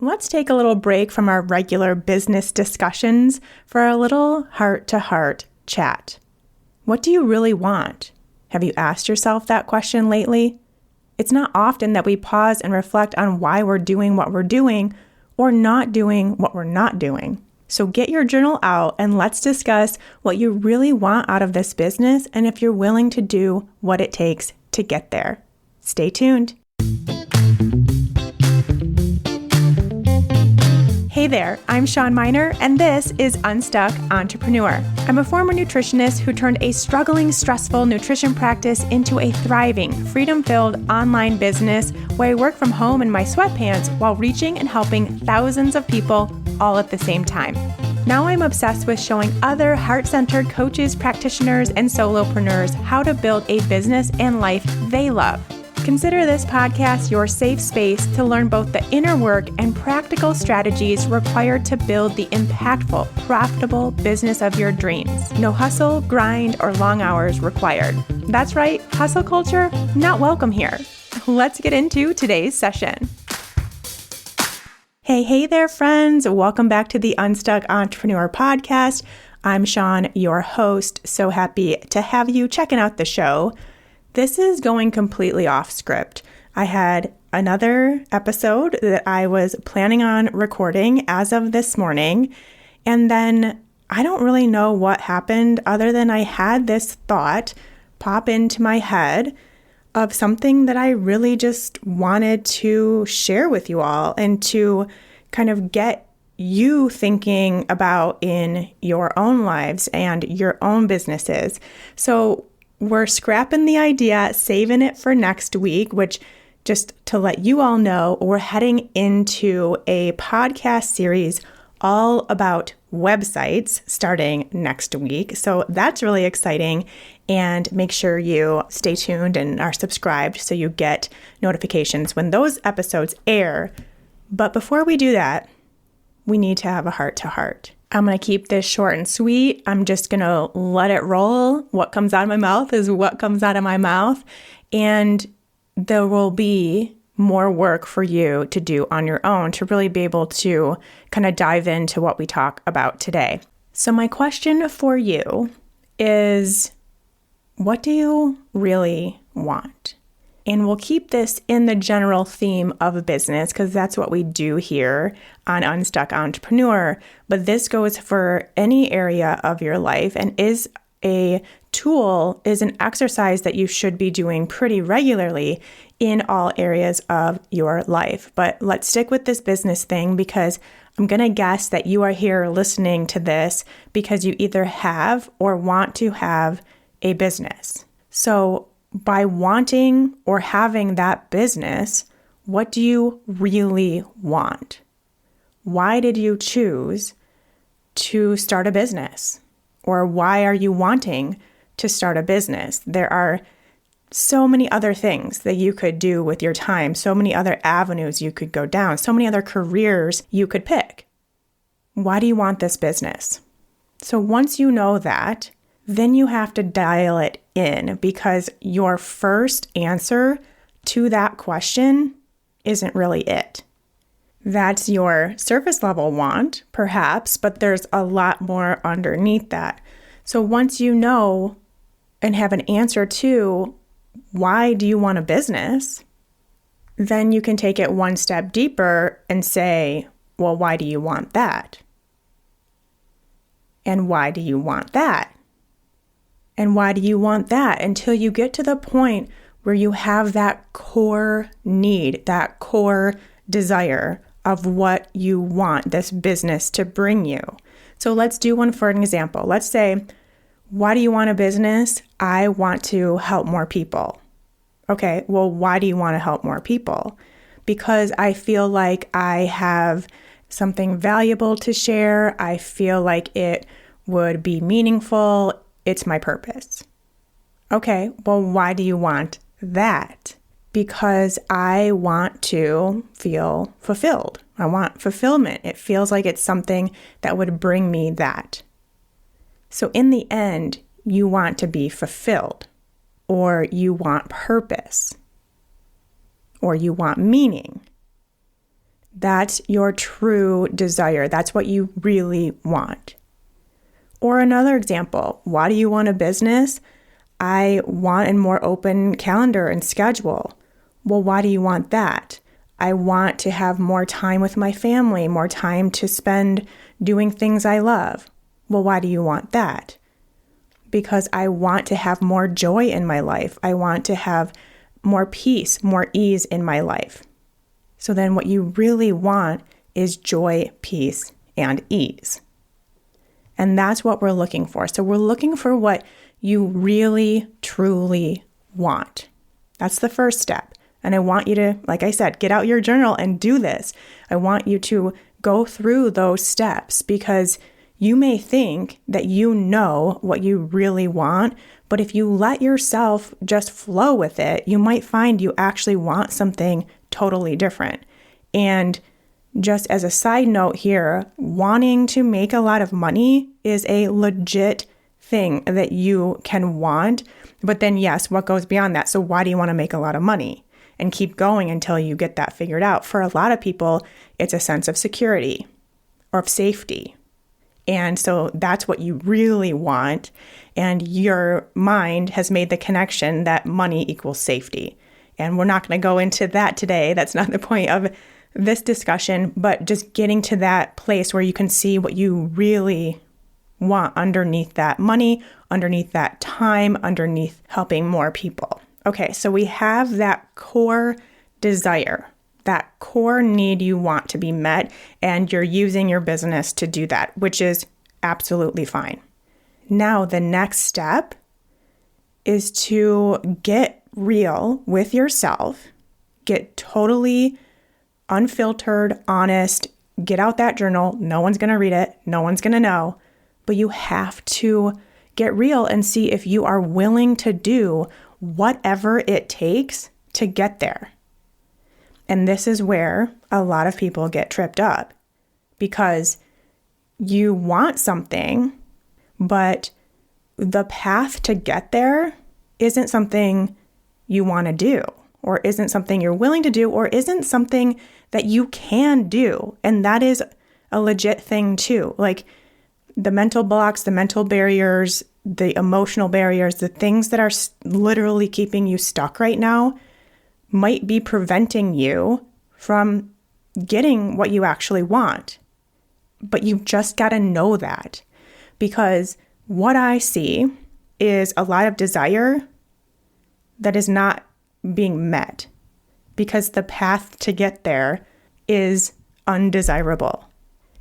Let's take a little break from our regular business discussions for a little heart-to-heart chat. What do you really want? Have you asked yourself that question lately? It's not often that we pause and reflect on why we're doing what we're doing or not doing what we're not doing. So get your journal out and let's discuss what you really want out of this business and if you're willing to do what it takes to get there. Stay tuned. Hey there, I'm Shawn Mynar, and this is Unstuck Entrepreneur. I'm a former nutritionist who turned a struggling, stressful nutrition practice into a thriving, freedom-filled online business where I work from home in my sweatpants while reaching and helping thousands of people all at the same time. Now I'm obsessed with showing other heart-centered coaches, practitioners, and solopreneurs how to build a business and life they love. Consider this podcast your safe space to learn both the inner work and practical strategies required to build the impactful, profitable business of your dreams. No hustle, grind, or long hours required. That's right, hustle culture, not welcome here. Let's get into today's session. Hey there, friends. Welcome back to the Unstuck Entrepreneur podcast. I'm Shawn, your host. So happy to have you checking out the show. This is going completely off script. I had another episode that I was planning on recording as of this morning, and then I don't really know what happened other than I had this thought pop into my head of something that I really just wanted to share with you all and to kind of get you thinking about in your own lives and your own businesses. So we're scrapping the idea, saving it for next week, which just to let you all know, we're heading into a podcast series all about websites starting next week. So that's really exciting. And make sure you stay tuned and are subscribed so you get notifications when those episodes air. But before we do that, we need to have a heart-to-heart. I'm going to keep this short and sweet. I'm just going to let it roll. What comes out of my mouth is what comes out of my mouth. And there will be more work for you to do on your own to really be able to kind of dive into what we talk about today. So my question for you is, what do you really want? And we'll keep this in the general theme of business because that's what we do here on Unstuck Entrepreneur. But this goes for any area of your life and is a tool, is an exercise that you should be doing pretty regularly in all areas of your life. But let's stick with this business thing because I'm going to guess that you are here listening to this because you either have or want to have a business. So by wanting or having that business, what do you really want? Why did you choose to start a business? Or why are you wanting to start a business? There are so many other things that you could do with your time, so many other avenues you could go down, so many other careers you could pick. Why do you want this business? So once you know that, then you have to dial it in because your first answer to that question isn't really it. That's your surface level want, perhaps, but there's a lot more underneath that. So once you know and have an answer to why do you want a business, then you can take it one step deeper and say, well, why do you want that? And why do you want that? And why do you want that? Until you get to the point where you have that core need, that core desire of what you want this business to bring you. So let's do one for an example. Let's say, why do you want a business? I want to help more people. Okay, well, why do you want to help more people? Because I feel like I have something valuable to share. I feel like it would be meaningful. It's my purpose. Okay, well, why do you want that? Because I want to feel fulfilled. I want fulfillment. It feels like it's something that would bring me that. So in the end, you want to be fulfilled, or you want purpose, or you want meaning. That's your true desire. That's what you really want. Or another example, why do you want a business? I want a more open calendar and schedule. Well, why do you want that? I want to have more time with my family, more time to spend doing things I love. Well, why do you want that? Because I want to have more joy in my life. I want to have more peace, more ease in my life. So then what you really want is joy, peace, and ease. And that's what we're looking for. So we're looking for what you really, truly want. That's the first step. And I want you to, like I said, get out your journal and do this. I want you to go through those steps because you may think that you know what you really want, but if you let yourself just flow with it, you might find you actually want something totally different. And just as a side note here, wanting to make a lot of money is a legit thing that you can want. But then, yes, what goes beyond that? So why do you want to make a lot of money? And keep going until you get that figured out. For a lot of people, it's a sense of security or of safety. And so that's what you really want. And your mind has made the connection that money equals safety. And we're not going to go into that today. That's not the point of this discussion, but just getting to that place where you can see what you really want underneath that money, underneath that time, underneath helping more people. Okay, so we have that core desire, that core need you want to be met, and you're using your business to do that, which is absolutely fine. Now, the next step is to get real with yourself, get totally unfiltered, honest, get out that journal. No one's going to read it. No one's going to know, but you have to get real and see if you are willing to do whatever it takes to get there. And this is where a lot of people get tripped up because you want something, but the path to get there isn't something you want to do, or isn't something you're willing to do, or isn't something that you can do. And that is a legit thing too. Like the mental blocks, the mental barriers, the emotional barriers, the things that are literally keeping you stuck right now might be preventing you from getting what you actually want. But you've just got to know that, because what I see is a lot of desire that is not being met because the path to get there is undesirable.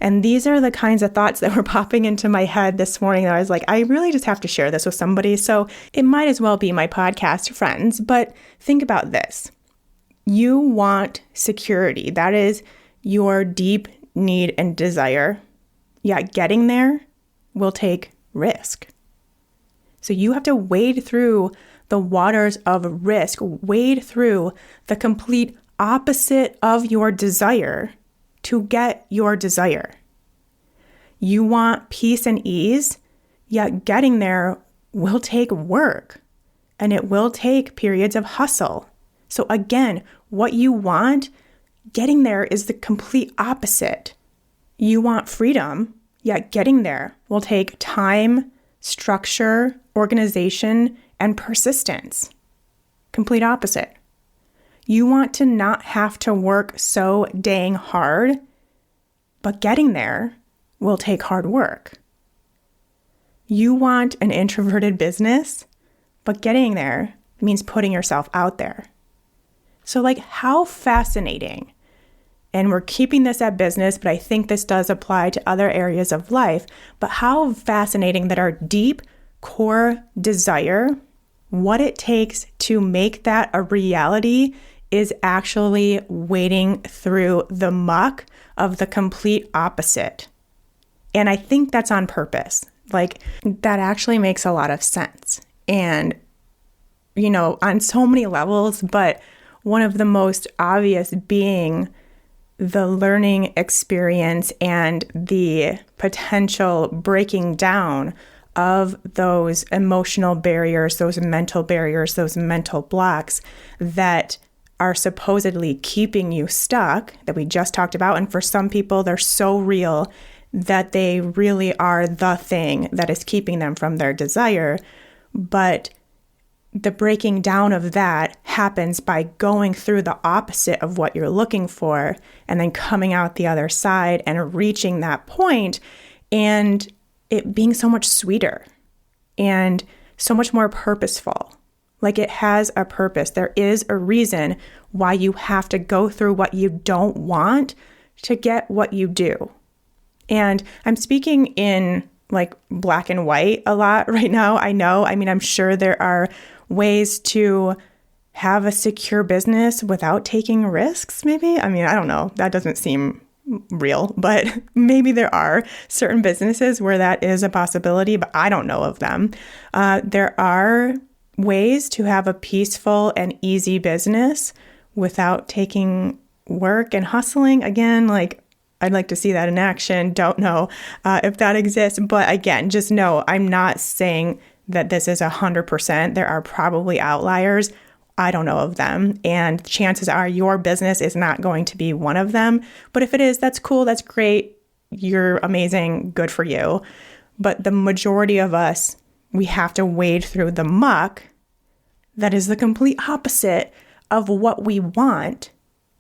And these are the kinds of thoughts that were popping into my head this morning that I was like, I really just have to share this with somebody. So it might as well be my podcast friends. But think about this. You want security. That is your deep need and desire. Yet getting there will take risk. So you have to wade through the waters of risk, wade through the complete opposite of your desire to get your desire. You want peace and ease, yet getting there will take work and it will take periods of hustle. So again, what you want, getting there is the complete opposite. You want freedom, yet getting there will take time, structure, organization, and persistence. Complete opposite. You want to not have to work so dang hard, but getting there will take hard work. You want an introverted business, but getting there means putting yourself out there. So like, how fascinating. And we're keeping this at business, but I think this does apply to other areas of life. But how fascinating that our deep core desire, what it takes to make that a reality, is actually wading through the muck of the complete opposite. And I think that's on purpose. Like, that actually makes a lot of sense. And, you know, on so many levels, but one of the most obvious being the learning experience and the potential breaking down of those emotional barriers, those mental blocks that are supposedly keeping you stuck that we just talked about. And for some people, they're so real that they really are the thing that is keeping them from their desire. But the breaking down of that happens by going through the opposite of what you're looking for and then coming out the other side and reaching that point and it being so much sweeter and so much more purposeful. Like it has a purpose. There is a reason why you have to go through what you don't want to get what you do. And I'm speaking in like black and white a lot right now. I'm sure there are ways to have a secure business without taking risks, maybe. I don't know. That doesn't seem real, but maybe there are certain businesses where that is a possibility, but I don't know of them. There are ways to have a peaceful and easy business without taking work and hustling. Again, like I'd like to see that in action. Don't know if that exists. But again, just know I'm not saying that this is 100%. There are probably outliers. I don't know of them. And chances are your business is not going to be one of them. But if it is, that's cool. That's great. You're amazing. Good for you. But the majority of us, we have to wade through the muck that is the complete opposite of what we want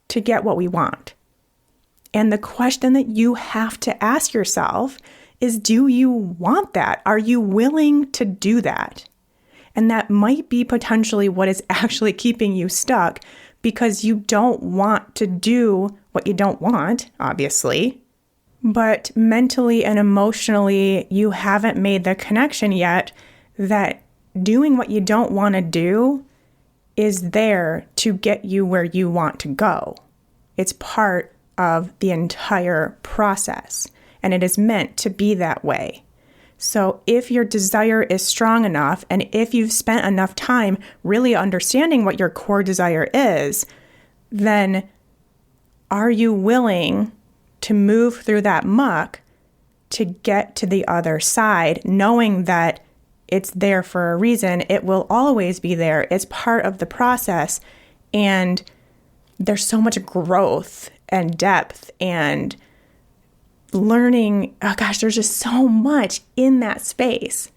to get what we want. And the question that you have to ask yourself is, do you want that? Are you willing to do that? And that might be potentially what is actually keeping you stuck because you don't want to do what you don't want, obviously. But mentally and emotionally, you haven't made the connection yet that doing what you don't want to do is there to get you where you want to go. It's part of the entire process, and it is meant to be that way. So if your desire is strong enough, and if you've spent enough time really understanding what your core desire is, then are you willing to move through that muck to get to the other side, knowing that it's there for a reason? It will always be there. It's part of the process. And there's so much growth and depth and learning. Oh gosh, there's just so much in that space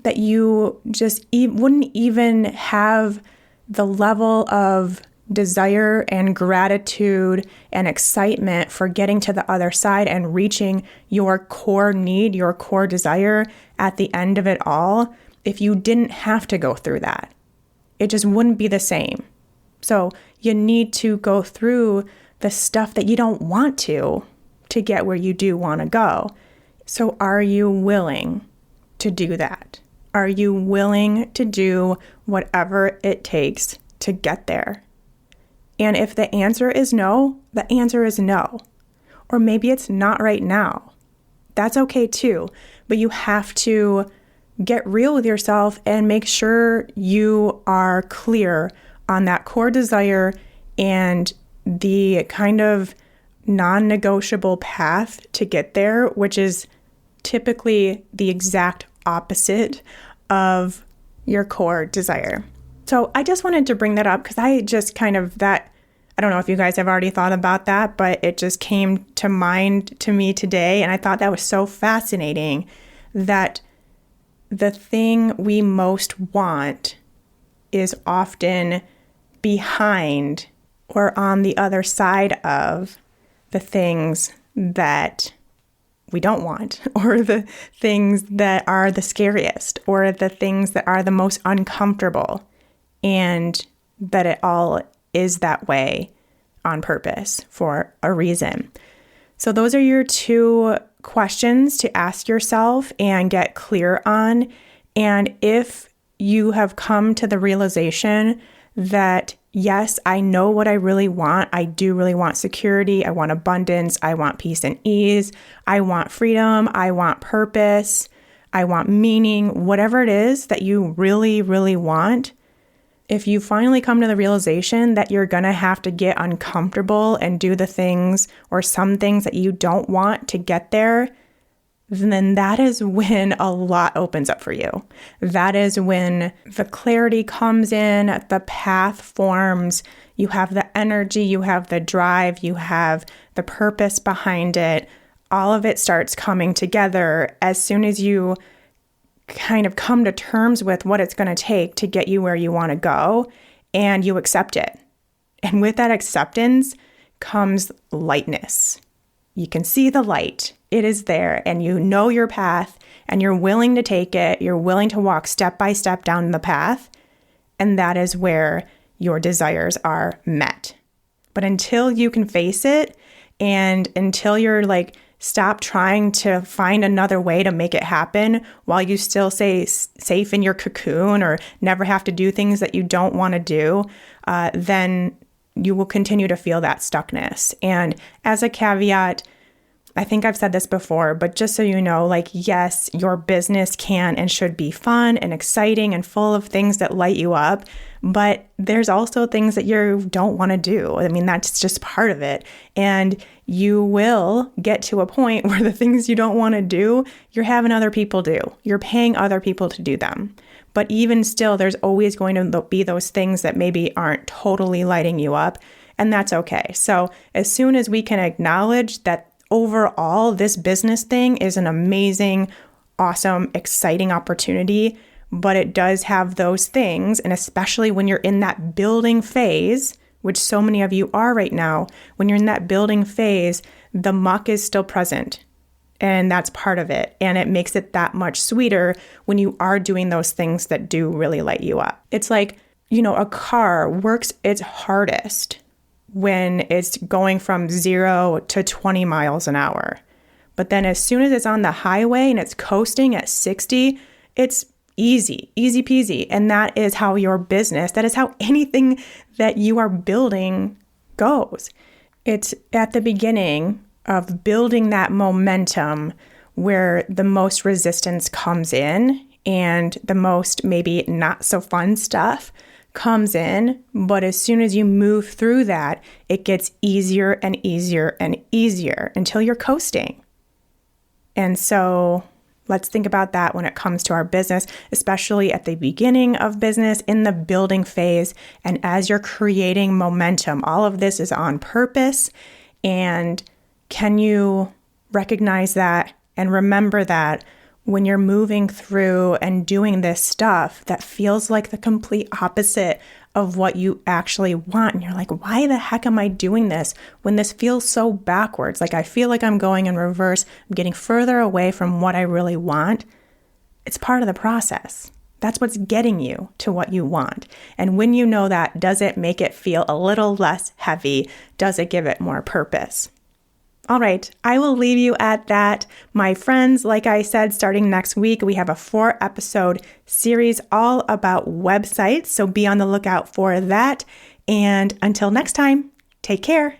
that you just wouldn't even have the level of desire and gratitude and excitement for getting to the other side and reaching your core need, your core desire at the end of it all if you didn't have to go through that. It just wouldn't be the same. So you need to go through the stuff that you don't want to get where you do want to go. So are you willing to do that? Are you willing to do whatever it takes to get there? And if the answer is no, the answer is no. Or maybe it's not right now. That's okay too. But you have to get real with yourself and make sure you are clear on that core desire and the kind of non-negotiable path to get there, which is typically the exact opposite of your core desire. So I just wanted to bring that up because I just I don't know if you guys have already thought about that, but it just came to mind to me today. And I thought that was so fascinating that the thing we most want is often behind or on the other side of the things that we don't want, or the things that are the scariest, or the things that are the most uncomfortable, and that it all is that way on purpose for a reason. So those are your two questions to ask yourself and get clear on. And if you have come to the realization that, yes, I know what I really want. I do really want security. I want abundance. I want peace and ease. I want freedom. I want purpose. I want meaning. Whatever it is that you really, really want, if you finally come to the realization that you're going to have to get uncomfortable and do the things or some things that you don't want to get there, then that is when a lot opens up for you. That is when the clarity comes in, the path forms, you have the energy, you have the drive, you have the purpose behind it. All of it starts coming together as soon as you kind of come to terms with what it's going to take to get you where you want to go, and you accept it. And with that acceptance comes lightness. You can see the light. It is there, and you know your path, and you're willing to take it. You're willing to walk step by step down the path, and that is where your desires are met. But until you can face it, and until you're like, stop trying to find another way to make it happen while you still stay safe in your cocoon or never have to do things that you don't want to do, then you will continue to feel that stuckness. And as a caveat, I think I've said this before, but just so you know, like, yes, your business can and should be fun and exciting and full of things that light you up, but there's also things that you don't want to do. I mean, that's just part of it. And you will get to a point where the things you don't want to do, you're having other people do. You're paying other people to do them. But even still, there's always going to be those things that maybe aren't totally lighting you up, and that's okay. So as soon as we can acknowledge that overall, this business thing is an amazing, awesome, exciting opportunity, but it does have those things. And especially when you're in that building phase, which so many of you are right now, when you're in that building phase, the muck is still present. And that's part of it. And it makes it that much sweeter when you are doing those things that do really light you up. It's like, a car works its hardest when it's going from 0 to 20 miles an hour. But then as soon as it's on the highway and it's coasting at 60, it's easy peasy. And that is how your business, that is how anything that you are building goes. It's at the beginning of building that momentum where the most resistance comes in and the most maybe not so fun stuff comes in. But as soon as you move through that, it gets easier and easier and easier until you're coasting. And so let's think about that when it comes to our business, especially at the beginning of business, in the building phase. And as you're creating momentum, all of this is on purpose. And can you recognize that and remember that when you're moving through and doing this stuff that feels like the complete opposite of what you actually want? And you're like, why the heck am I doing this when this feels so backwards? Like, I feel like I'm going in reverse. I'm getting further away from what I really want. It's part of the process. That's what's getting you to what you want. And when you know that, does it make it feel a little less heavy? Does it give it more purpose? All right, I will leave you at that. My friends, like I said, starting next week, we have a 4-episode series all about websites. So be on the lookout for that. And until next time, take care.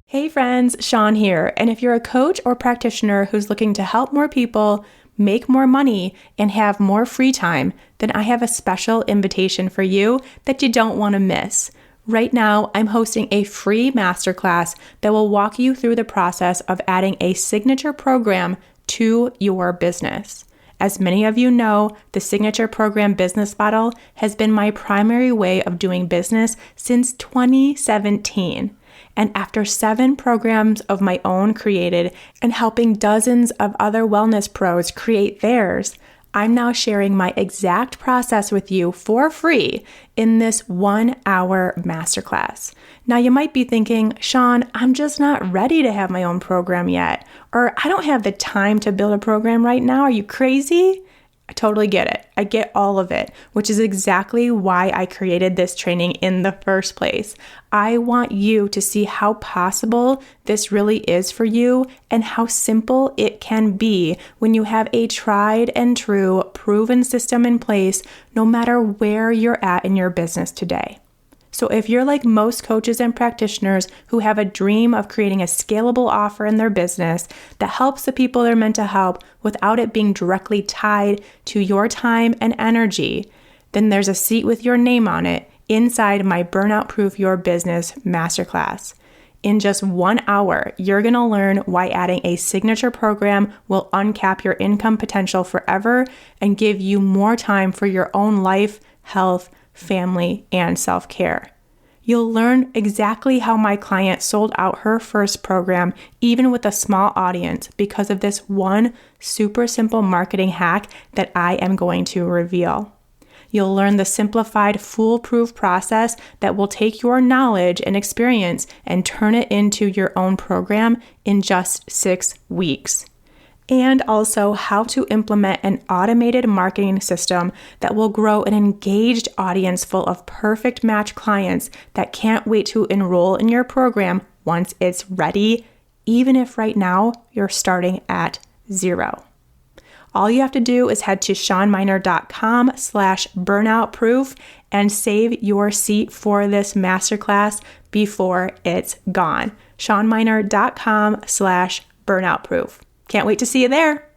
Hey friends, Shawn here. And if you're a coach or practitioner who's looking to help more people make more money and have more free time, then I have a special invitation for you that you don't want to miss. Right now, I'm hosting a free masterclass that will walk you through the process of adding a signature program to your business. As many of you know, the signature program business model has been my primary way of doing business since 2017. And after 7 programs of my own created and helping dozens of other wellness pros create theirs, I'm now sharing my exact process with you for free in this 1-hour masterclass. Now you might be thinking, Shawn, I'm just not ready to have my own program yet, or I don't have the time to build a program right now. Are you crazy? I totally get it. I get all of it, which is exactly why I created this training in the first place. I want you to see how possible this really is for you and how simple it can be when you have a tried and true proven system in place, no matter where you're at in your business today. So if you're like most coaches and practitioners who have a dream of creating a scalable offer in their business that helps the people they're meant to help without it being directly tied to your time and energy, then there's a seat with your name on it inside my Burnout Proof Your Business Masterclass. In just 1 hour, you're going to learn why adding a signature program will uncap your income potential forever and give you more time for your own life, health, family, and self-care. You'll learn exactly how my client sold out her first program, even with a small audience, because of this one super simple marketing hack that I am going to reveal. You'll learn the simplified, foolproof process that will take your knowledge and experience and turn it into your own program in just 6 weeks. And also how to implement an automated marketing system that will grow an engaged audience full of perfect match clients that can't wait to enroll in your program once it's ready, even if right now you're starting at 0. All you have to do is head to shawnmynar.com/burnoutproof and save your seat for this masterclass before it's gone. shawnmynar.com/burnoutproof. Can't wait to see you there.